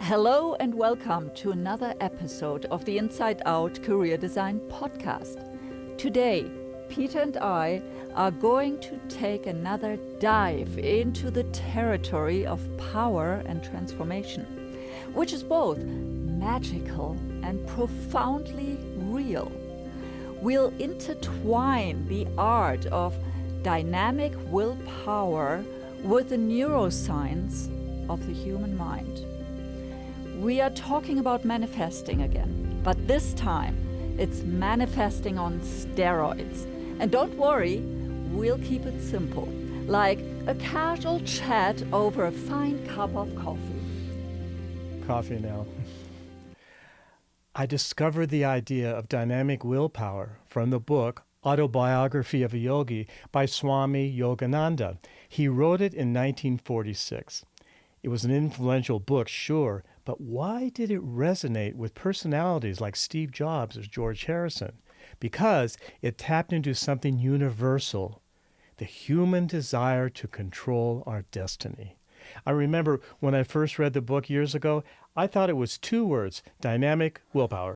Hello and welcome to another episode of the Inside Out Career Design podcast. Today, Peter and I are going to take another dive into the territory of power and transformation, which is both magical and profoundly real. We'll intertwine the art of dynamic willpower with the neuroscience of the human mind. We are talking about manifesting again, but this time it's manifesting on steroids. And don't worry, we'll keep it simple, like a casual chat over a fine cup of coffee. Coffee now. I discovered the idea of dynamic willpower from the book Autobiography of a Yogi by Swami Yogananda. He wrote it in 1946. It was an influential book, sure, but why did it resonate with personalities like Steve Jobs or George Harrison? Because it tapped into something universal, the human desire to control our destiny. I remember when I first read the book years ago, I thought it was two words, dynamic willpower.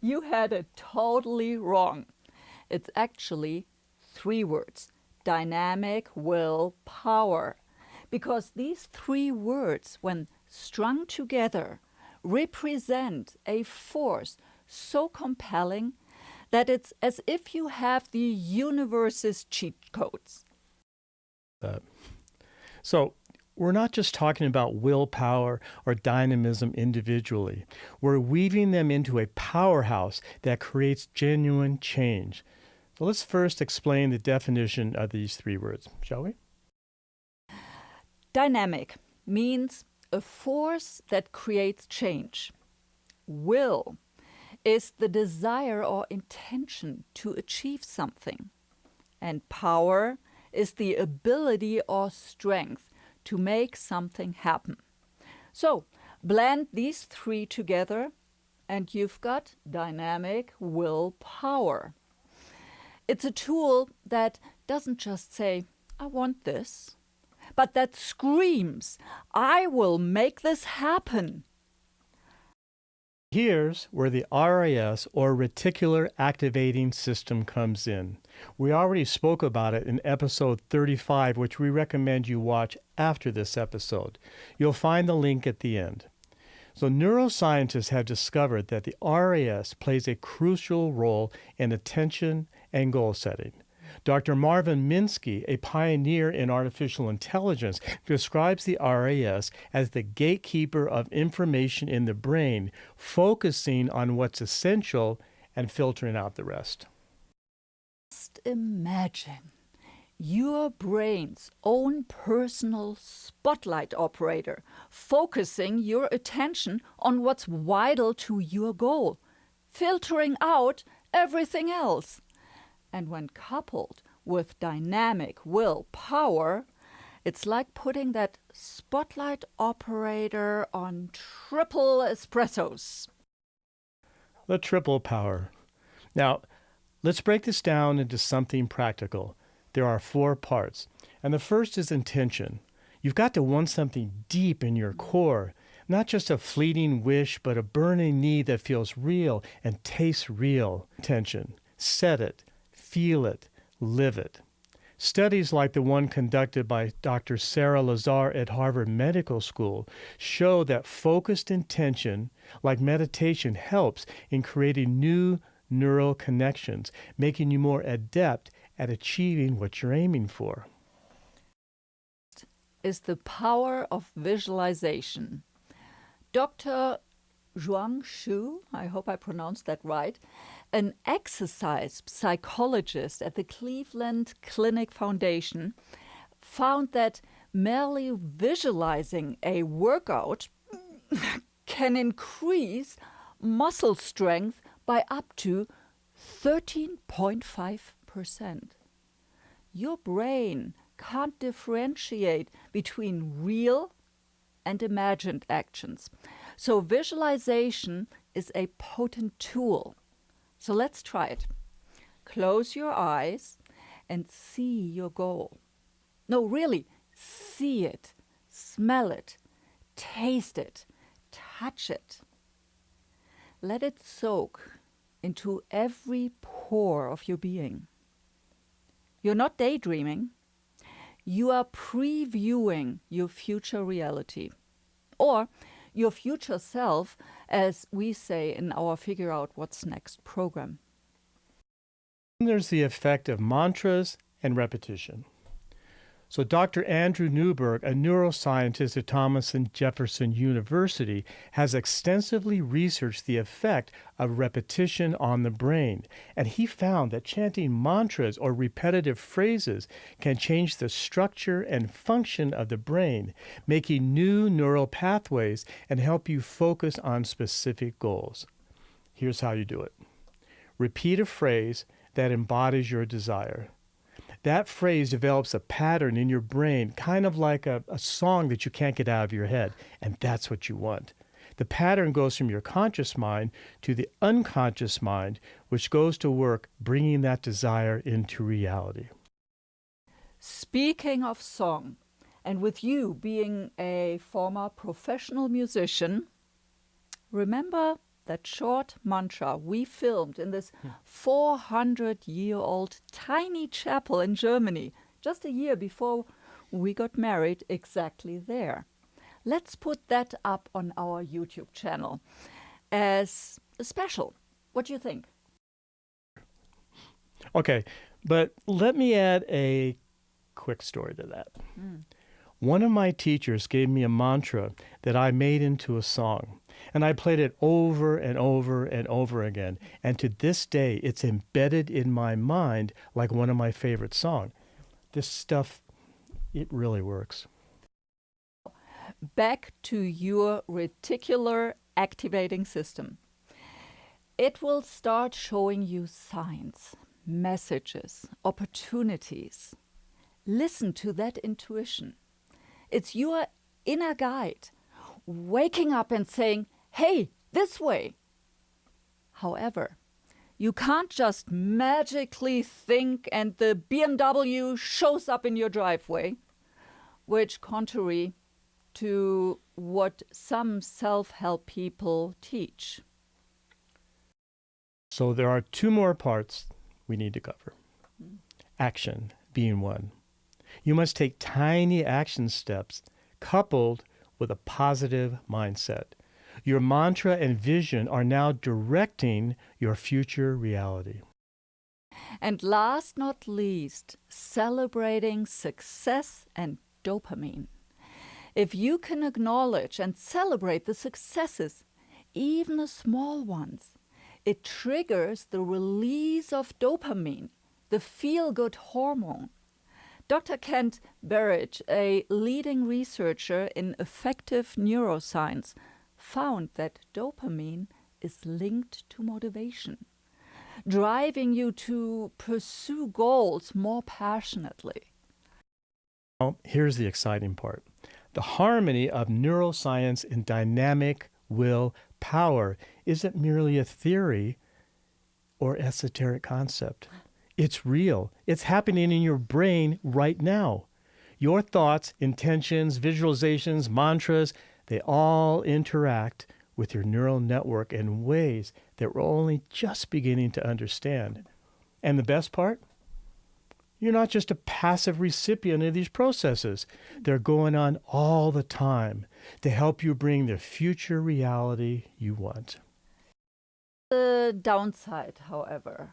You had it totally wrong. It's actually three words, dynamic willpower. Because these three words, when strung together, represent a force so compelling that it's as if you have the universe's cheat codes. So we're not just talking about willpower or dynamism individually. We're weaving them into a powerhouse that creates genuine change. So let's first explain the definition of these three words, shall we? Dynamic means a force that creates change. Will is the desire or intention to achieve something. And power is the ability or strength to make something happen. So, blend these three together and you've got dynamic willpower. It's a tool that doesn't just say, I want this, but that screams, I will make this happen. Here's where the RAS, or Reticular Activating System, comes in. We already spoke about it in episode 35, which we recommend you watch after this episode. You'll find the link at the end. So neuroscientists have discovered that the RAS plays a crucial role in attention and goal setting. Dr. Marvin Minsky, a pioneer in artificial intelligence, describes the RAS as the gatekeeper of information in the brain, focusing on what's essential and filtering out the rest. Just imagine your brain's own personal spotlight operator focusing your attention on what's vital to your goal, filtering out everything else. And when coupled with dynamic willpower, it's like putting that spotlight operator on triple espressos. The triple power. Now, let's break this down into something practical. There are 4 parts. And the first is intention. You've got to want something deep in your core, not just a fleeting wish, but a burning need that feels real and tastes real. Intention. Set it. Feel it, live it. Studies like the one conducted by Dr. Sarah Lazar at Harvard Medical School show that focused intention, like meditation, helps in creating new neural connections, making you more adept at achieving what you're aiming for. Is the power of visualization. Dr. Zhuang Shu, I hope I pronounced that right, an exercise psychologist at the Cleveland Clinic Foundation, found that merely visualizing a workout can increase muscle strength by up to 13.5%. Your brain can't differentiate between real and imagined actions. So visualization is a potent tool. So let's try it. Close your eyes and see your goal. No, really, see it, smell it, taste it, touch it. Let it soak into every pore of your being. You're not daydreaming. You are previewing your future reality, or your future self, as we say in our Figure Out What's Next program. There's the effect of mantras and repetition. So Dr. Andrew Newberg, a neuroscientist at Thomas and Jefferson University, has extensively researched the effect of repetition on the brain. And he found that chanting mantras or repetitive phrases can change the structure and function of the brain, making new neural pathways and help you focus on specific goals. Here's how you do it. Repeat a phrase that embodies your desire. That phrase develops a pattern in your brain, kind of like a song that you can't get out of your head, and that's what you want. The pattern goes from your conscious mind to the unconscious mind, which goes to work bringing that desire into reality. Speaking of song, and with you being a former professional musician, remember that short mantra we filmed in this 400-year-old tiny chapel in Germany, just a year before we got married, exactly there. Let's put that up on our YouTube channel as a special. What do you think? Okay, but let me add a quick story to that. One of my teachers gave me a mantra that I made into a song, and I played it over and over and over again. And to this day, it's embedded in my mind like one of my favorite songs. This stuff, it really works. Back to your reticular activating system. It will start showing you signs, messages, opportunities. Listen to that intuition. It's your inner guide waking up and saying, hey, this way. However, you can't just magically think and the BMW shows up in your driveway, which contrary to what some self-help people teach. So there are two more parts we need to cover. Action being one. You must take tiny action steps coupled with a positive mindset. Your mantra and vision are now directing your future reality. And last not least, celebrating success and dopamine. If you can acknowledge and celebrate the successes, even the small ones, it triggers the release of dopamine, the feel-good hormone. Dr. Kent Berridge, a leading researcher in effective neuroscience, found that dopamine is linked to motivation, driving you to pursue goals more passionately. Well, here's the exciting part. The harmony of neuroscience and dynamic will power isn't merely a theory or esoteric concept. It's real. It's happening in your brain right now. Your thoughts, intentions, visualizations, mantras, they all interact with your neural network in ways that we're only just beginning to understand. And the best part? You're not just a passive recipient of these processes. They're going on all the time to help you bring the future reality you want. The downside, however,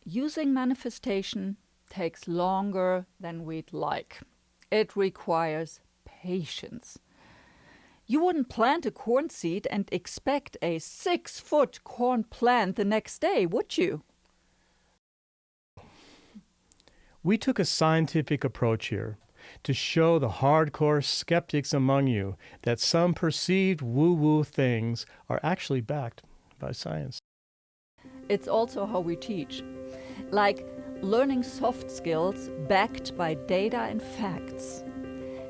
using manifestation takes longer than we'd like. It requires patience. You wouldn't plant a corn seed and expect a 6-foot corn plant the next day, would you? We took a scientific approach here to show the hardcore skeptics among you that some perceived woo-woo things are actually backed by science. It's also how we teach, like learning soft skills backed by data and facts.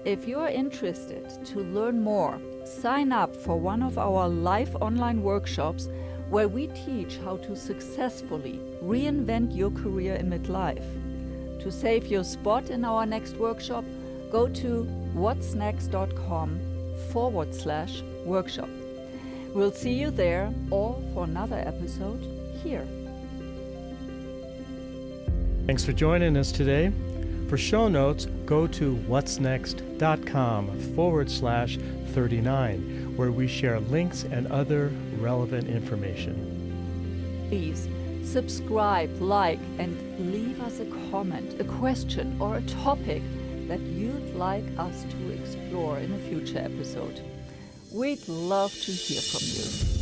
If you're interested to learn more, sign up for one of our live online workshops where we teach how to successfully reinvent your career in midlife. To save your spot in our next workshop, go to Whatsnext.com /workshop. We'll see you there or for another episode here. Thanks for joining us today. For show notes, go to Whatsnext.com /39, where we share links and other relevant information. Please subscribe, like, and leave us a comment, a question, or a topic that you'd like us to explore in a future episode. We'd love to hear from you.